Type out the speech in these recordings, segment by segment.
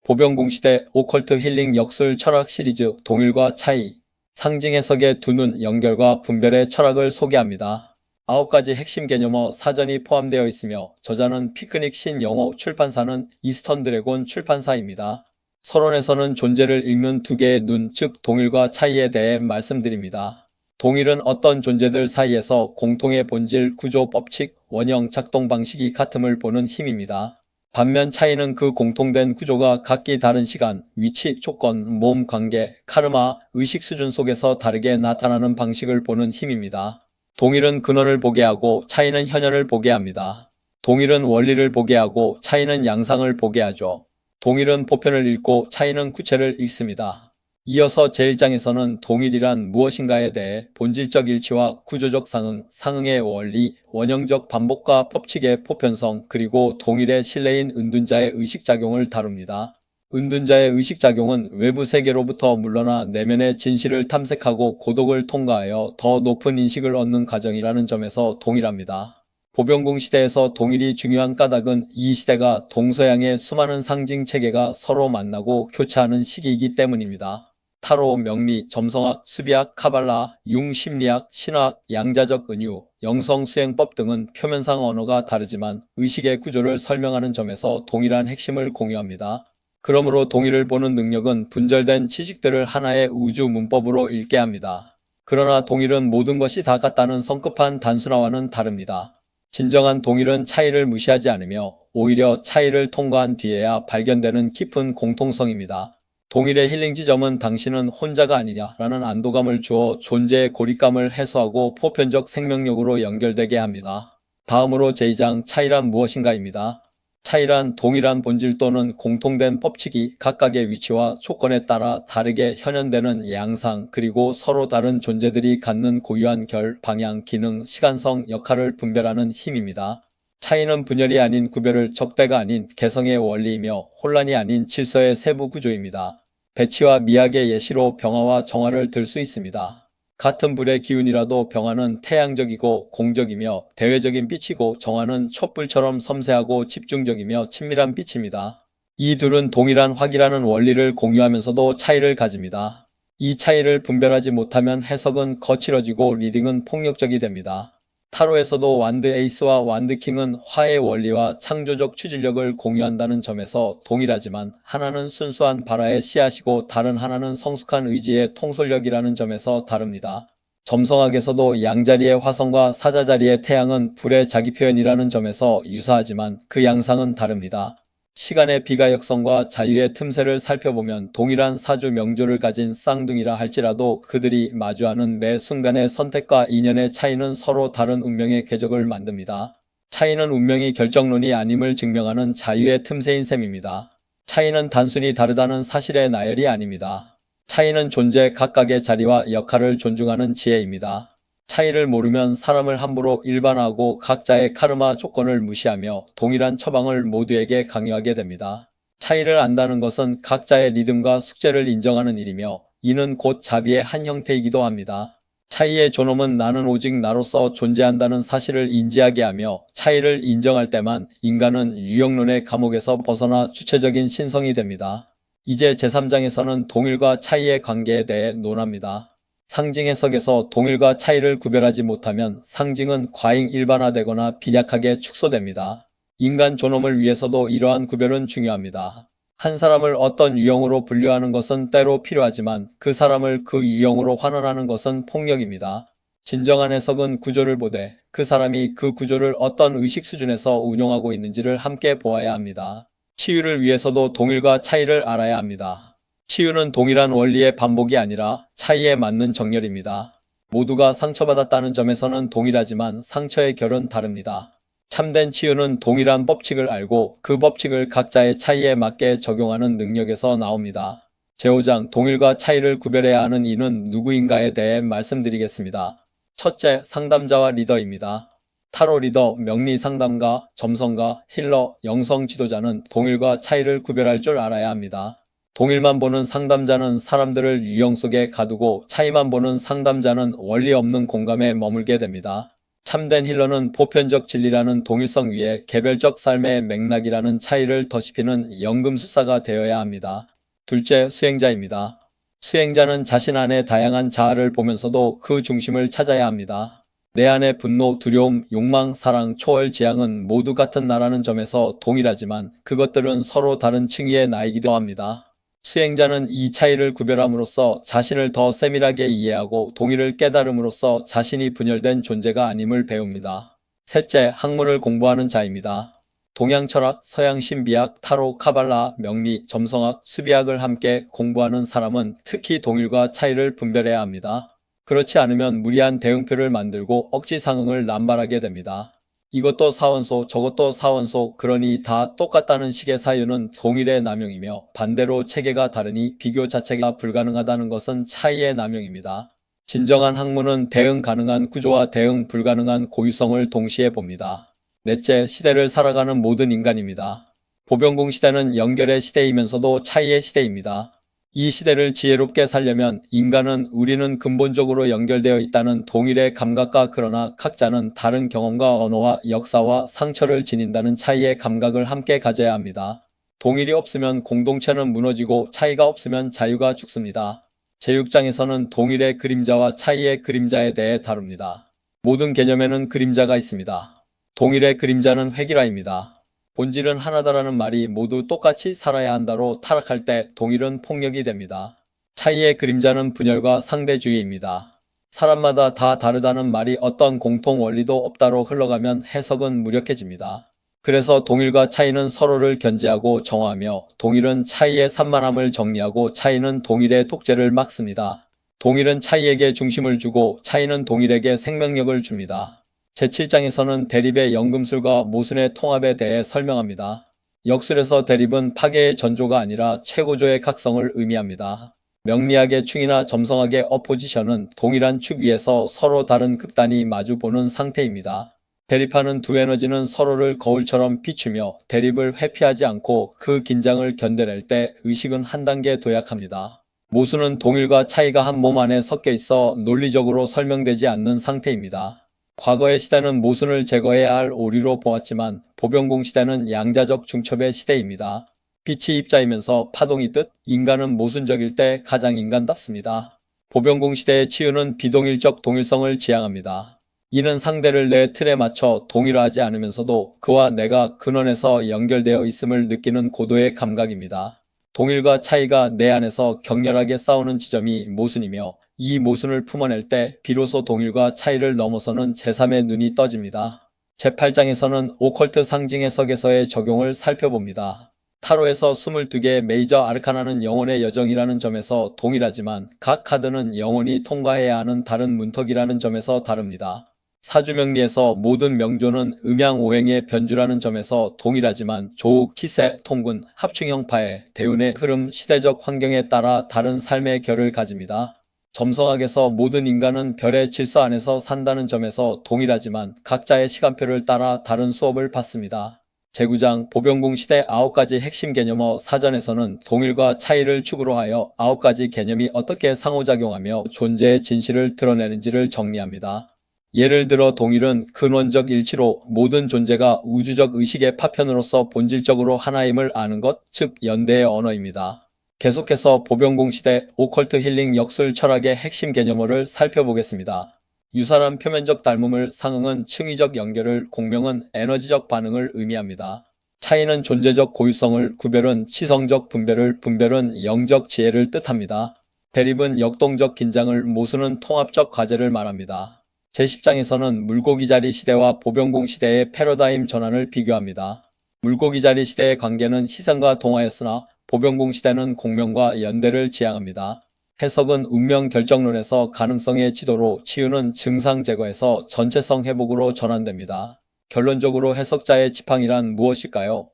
보병공시대 오컬트 힐링 역술 철학 시리즈 동일과 차이, 상징 해석의 두 눈 연결과 분별의 철학을 소개합니다. 9가지 핵심 개념어 사전이 포함되어 있으며 저자는 피크닉 신영호 출판사는 이스턴 드래곤 출판사입니다. 서론에서는 존재를 읽는 두 개의 눈, 즉 동일과 차이에 대해 말씀드립니다. 동일은 어떤 존재들 사이에서 공통의 본질, 구조, 법칙, 원형, 작동 방식이 같음을 보는 힘입니다. 반면 차이는 그 공통된 구조가 각기 다른 시간, 위치, 조건, 몸 관계, 카르마, 의식 수준 속에서 다르게 나타나는 방식을 보는 힘입니다. 동일은 근원을 보게 하고 차이는 현현을 보게 합니다. 동일은 원리를 보게 하고 차이는 양상을 보게 하죠. 동일은 보편을 읽고 차이는 구체를 읽습니다. 이어서 제1장에서는 동일이란 무엇인가에 대해 본질적 일치와 구조적 상응, 상응의 원리, 원형적 반복과 법칙의 보편성, 그리고 동일의 신뢰인 은둔자의 의식작용을 다룹니다. 은둔자의 의식작용은 외부 세계로부터 물러나 내면의 진실을 탐색하고 고독을 통과하여 더 높은 인식을 얻는 과정이라는 점에서 동일합니다. 보병공 시대에서 동일이 중요한 까닭은 이 시대가 동서양의 수많은 상징 체계가 서로 만나고 교차하는 시기이기 때문입니다. 타로, 명리, 점성학, 수비학, 카발라, 융 심리학, 신화학, 양자적 은유, 영성수행법 등은 표면상 언어가 다르지만 의식의 구조를 설명하는 점에서 동일한 핵심을 공유합니다. 그러므로 동일을 보는 능력은 분절된 지식들을 하나의 우주 문법으로 읽게 합니다. 그러나 동일은 모든 것이 다 같다는 성급한 단순화와는 다릅니다. 진정한 동일은 차이를 무시하지 않으며 오히려 차이를 통과한 뒤에야 발견되는 깊은 공통성입니다. 동일의 힐링 지점은 당신은 혼자가 아니냐라는 안도감을 주어 존재의 고립감을 해소하고 보편적 생명력으로 연결되게 합니다. 다음으로 제2장 차이란 무엇인가입니다. 차이란 동일한 본질 또는 공통된 법칙이 각각의 위치와 조건에 따라 다르게 현현되는 양상, 그리고 서로 다른 존재들이 갖는 고유한 결, 방향, 기능, 시간성, 역할을 분별하는 힘입니다. 차이는 분열이 아닌 구별을, 적대가 아닌 개성의 원리이며 혼란이 아닌 질서의 세부 구조입니다. 배치와 미학의 예시로 병화와 정화를 들 수 있습니다. 같은 불의 기운이라도 병화는 태양적이고 공적이며 대외적인 빛이고 정화는 촛불처럼 섬세하고 집중적이며 친밀한 빛입니다. 이 둘은 동일한 확이라는 원리를 공유하면서도 차이를 가집니다. 이 차이를 분별하지 못하면 해석은 거칠어지고 리딩은 폭력적이 됩니다. 타로에서도 완드 에이스와 완드 킹은 화의 원리와 창조적 추진력을 공유한다는 점에서 동일하지만 하나는 순수한 발화의 씨앗이고 다른 하나는 성숙한 의지의 통솔력이라는 점에서 다릅니다. 점성학에서도 양자리의 화성과 사자자리의 태양은 불의 자기표현이라는 점에서 유사하지만 그 양상은 다릅니다. 시간의 비가역성과 자유의 틈새를 살펴보면 동일한 사주 명조를 가진 쌍둥이라 할지라도 그들이 마주하는 매 순간의 선택과 인연의 차이는 서로 다른 운명의 궤적을 만듭니다. 차이는 운명이 결정론이 아님을 증명하는 자유의 틈새인 셈입니다. 차이는 단순히 다르다는 사실의 나열이 아닙니다. 차이는 존재 각각의 자리와 역할을 존중하는 지혜입니다. 차이를 모르면 사람을 함부로 일반화하고 각자의 카르마 조건을 무시하며 동일한 처방을 모두에게 강요하게 됩니다. 차이를 안다는 것은 각자의 리듬과 숙제를 인정하는 일이며 이는 곧 자비의 한 형태이기도 합니다. 차이의 존엄은 나는 오직 나로서 존재한다는 사실을 인지하게 하며 차이를 인정할 때만 인간은 유형론의 감옥에서 벗어나 주체적인 신성이 됩니다. 이제 제3장에서는 동일과 차이의 관계에 대해 논합니다. 상징 해석에서 동일과 차이를 구별하지 못하면 상징은 과잉 일반화되거나 빈약하게 축소됩니다. 인간 존엄을 위해서도 이러한 구별은 중요합니다. 한 사람을 어떤 유형으로 분류하는 것은 때로 필요하지만 그 사람을 그 유형으로 환원하는 것은 폭력입니다. 진정한 해석은 구조를 보되 그 사람이 그 구조를 어떤 의식 수준에서 운용하고 있는지를 함께 보아야 합니다. 치유를 위해서도 동일과 차이를 알아야 합니다. 치유는 동일한 원리의 반복이 아니라 차이에 맞는 정렬입니다. 모두가 상처받았다는 점에서는 동일하지만 상처의 결은 다릅니다. 참된 치유는 동일한 법칙을 알고 그 법칙을 각자의 차이에 맞게 적용하는 능력에서 나옵니다. 제5장 동일과 차이를 구별해야 하는 이는 누구인가에 대해 말씀드리겠습니다. 첫째, 상담자와 리더입니다. 타로 리더, 명리 상담가, 점성가, 힐러, 영성 지도자는 동일과 차이를 구별할 줄 알아야 합니다. 동일만 보는 상담자는 사람들을 유형 속에 가두고 차이만 보는 상담자는 원리 없는 공감에 머물게 됩니다. 참된 힐러는 보편적 진리라는 동일성 위에 개별적 삶의 맥락이라는 차이를 덧입히는 연금술사가 되어야 합니다. 둘째, 수행자입니다. 수행자는 자신 안에 다양한 자아를 보면서도 그 중심을 찾아야 합니다. 내 안의 분노, 두려움, 욕망, 사랑, 초월, 지향은 모두 같은 나라는 점에서 동일하지만 그것들은 서로 다른 층위의 나이기도 합니다. 수행자는 이 차이를 구별함으로써 자신을 더 세밀하게 이해하고 동의를 깨달음으로써 자신이 분열된 존재가 아님을 배웁니다. 셋째, 학문을 공부하는 자입니다. 동양 철학, 서양 신비학, 타로, 카발라, 명리, 점성학, 수비학을 함께 공부하는 사람은 특히 동일과 차이를 분별해야 합니다. 그렇지 않으면 무리한 대응표를 만들고 억지 상응을 남발하게 됩니다. 이것도 사원소 저것도 사원소 그러니 다 똑같다는 식의 사유는 동일의 남용이며 반대로 체계가 다르니 비교 자체가 불가능하다는 것은 차이의 남용입니다. 진정한 학문은 대응 가능한 구조와 대응 불가능한 고유성을 동시에 봅니다. 넷째, 시대를 살아가는 모든 인간입니다. 보병공 시대는 연결의 시대이면서도 차이의 시대입니다. 이 시대를 지혜롭게 살려면 인간은 우리는 근본적으로 연결되어 있다는 동일의 감각과 그러나 각자는 다른 경험과 언어와 역사와 상처를 지닌다는 차이의 감각을 함께 가져야 합니다. 동일이 없으면 공동체는 무너지고 차이가 없으면 자유가 죽습니다. 제6장에서는 동일의 그림자와 차이의 그림자에 대해 다룹니다. 모든 개념에는 그림자가 있습니다. 동일의 그림자는 회귀라입니다. 본질은 하나다라는 말이 모두 똑같이 살아야 한다로 타락할 때 동일은 폭력이 됩니다. 차이의 그림자는 분열과 상대주의입니다. 사람마다 다 다르다는 말이 어떤 공통 원리도 없다로 흘러가면 해석은 무력해집니다. 그래서 동일과 차이는 서로를 견제하고 정화하며 동일은 차이의 산만함을 정리하고 차이는 동일의 독재를 막습니다. 동일은 차이에게 중심을 주고 차이는 동일에게 생명력을 줍니다. 제7장에서는 대립의 연금술과 모순의 통합에 대해 설명합니다. 역술에서 대립은 파괴의 전조가 아니라 최고조의 각성을 의미합니다. 명리학의 충이나 점성학의 어포지션은 동일한 축 위에서 서로 다른 극단이 마주보는 상태입니다. 대립하는 두 에너지는 서로를 거울처럼 비추며 대립을 회피하지 않고 그 긴장을 견뎌낼 때 의식은 한 단계 도약합니다. 모순은 동일과 차이가 한 몸 안에 섞여 있어 논리적으로 설명되지 않는 상태입니다. 과거의 시대는 모순을 제거해야 할 오류로 보았지만 보병공 시대는 양자적 중첩의 시대입니다. 빛이 입자이면서 파동이 뜻 인간은 모순적일 때 가장 인간답습니다. 보병공 시대의 치유는 비동일적 동일성을 지향합니다. 이는 상대를 내 틀에 맞춰 동일하지 않으면서도 그와 내가 근원에서 연결되어 있음을 느끼는 고도의 감각입니다. 동일과 차이가 내 안에서 격렬하게 싸우는 지점이 모순이며 이 모순을 품어낼 때 비로소 동일과 차이를 넘어서는 제3의 눈이 떠집니다. 제8장에서는 오컬트 상징 해석에서의 적용을 살펴봅니다. 타로에서 22개의 메이저 아르카나는 영혼의 여정이라는 점에서 동일하지만 각 카드는 영혼이 통과해야 하는 다른 문턱이라는 점에서 다릅니다. 사주명리에서 모든 명조는 음양오행의 변주라는 점에서 동일하지만 조, 기세, 통군, 합충형파의 대운의 흐름, 시대적 환경에 따라 다른 삶의 결을 가집니다. 점성학에서 모든 인간은 별의 질서 안에서 산다는 점에서 동일하지만 각자의 시간표를 따라 다른 수업을 받습니다. 제9장 보병공 시대 9가지 핵심 개념어 사전에서는 동일과 차이를 축으로 하여 9가지 개념이 어떻게 상호작용하며 존재의 진실을 드러내는지를 정리합니다. 예를 들어 동일은 근원적 일치로 모든 존재가 우주적 의식의 파편으로서 본질적으로 하나임을 아는 것, 즉 연대의 언어입니다. 계속해서 보병공 시대 오컬트 힐링 역술 철학의 핵심 개념어를 살펴보겠습니다. 유사란 표면적 닮음을, 상응은 층위적 연결을, 공명은 에너지적 반응을 의미합니다. 차이는 존재적 고유성을, 구별은 치성적 분별을, 분별은 영적 지혜를 뜻합니다. 대립은 역동적 긴장을, 모순은 통합적 과제를 말합니다. 제10장에서는 물고기자리 시대와 보병공 시대의 패러다임 전환을 비교합니다. 물고기자리 시대의 관계는 희생과 동화였으나 보병공 시대는 공명과 연대를 지향합니다. 해석은 운명 결정론에서 가능성의 지도로, 치유는 증상 제거에서 전체성 회복으로 전환됩니다. 결론적으로 해석자의 지팡이란 무엇일까요?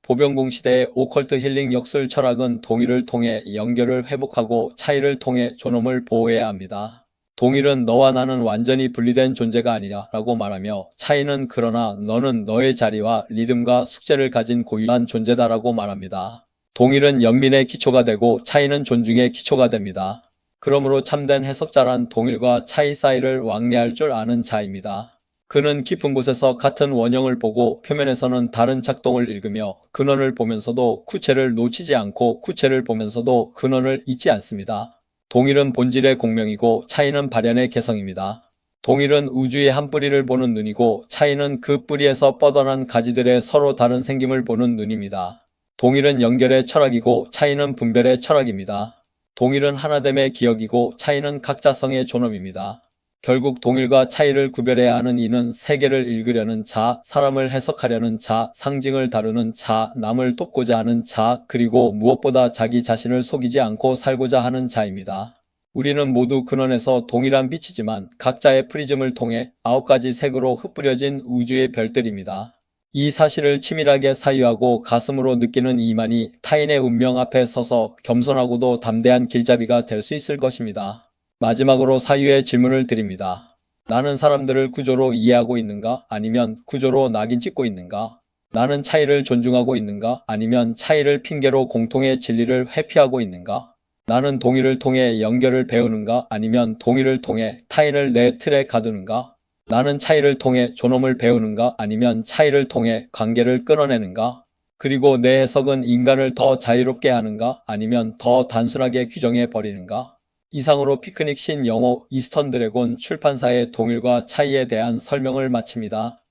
보병공 시대의 오컬트 힐링 역술 철학은 동일을 통해 연결을 회복하고 차이를 통해 존엄을 보호해야 합니다. 동일은 너와 나는 완전히 분리된 존재가 아니라고 말하며 차이는 그러나 너는 너의 자리와 리듬과 숙제를 가진 고유한 존재다라고 말합니다. 동일은 연민의 기초가 되고 차이는 존중의 기초가 됩니다. 그러므로 참된 해석자란 동일과 차이 사이를 왕래할 줄 아는 자입니다. 그는 깊은 곳에서 같은 원형을 보고 표면에서는 다른 작동을 읽으며 근원을 보면서도 구체를 놓치지 않고 구체를 보면서도 근원을 잊지 않습니다. 동일은 본질의 공명이고 차이는 발현의 개성입니다. 동일은 우주의 한 뿌리를 보는 눈이고 차이는 그 뿌리에서 뻗어난 가지들의 서로 다른 생김을 보는 눈입니다. 동일은 연결의 철학이고 차이는 분별의 철학입니다. 동일은 하나됨의 기억이고 차이는 각자성의 존엄입니다. 결국 동일과 차이를 구별해야 하는 이는 세계를 읽으려는 자, 사람을 해석하려는 자, 상징을 다루는 자, 남을 돕고자 하는 자, 그리고 무엇보다 자기 자신을 속이지 않고 살고자 하는 자입니다. 우리는 모두 근원에서 동일한 빛이지만 각자의 프리즘을 통해 9가지 색으로 흩뿌려진 우주의 별들입니다. 이 사실을 치밀하게 사유하고 가슴으로 느끼는 이만이 타인의 운명 앞에 서서 겸손하고도 담대한 길잡이가 될 수 있을 것입니다. 마지막으로 사유의 질문을 드립니다. 나는 사람들을 구조로 이해하고 있는가? 아니면 구조로 낙인 찍고 있는가? 나는 차이를 존중하고 있는가? 아니면 차이를 핑계로 공통의 진리를 회피하고 있는가? 나는 동의를 통해 연결을 배우는가? 아니면 동의를 통해 타인을 내 틀에 가두는가? 나는 차이를 통해 존엄을 배우는가? 아니면 차이를 통해 관계를 끊어내는가? 그리고 내 해석은 인간을 더 자유롭게 하는가? 아니면 더 단순하게 규정해 버리는가? 이상으로 피크닉 신영호 이스턴 드래곤 출판사의 동일과 차이에 대한 설명을 마칩니다.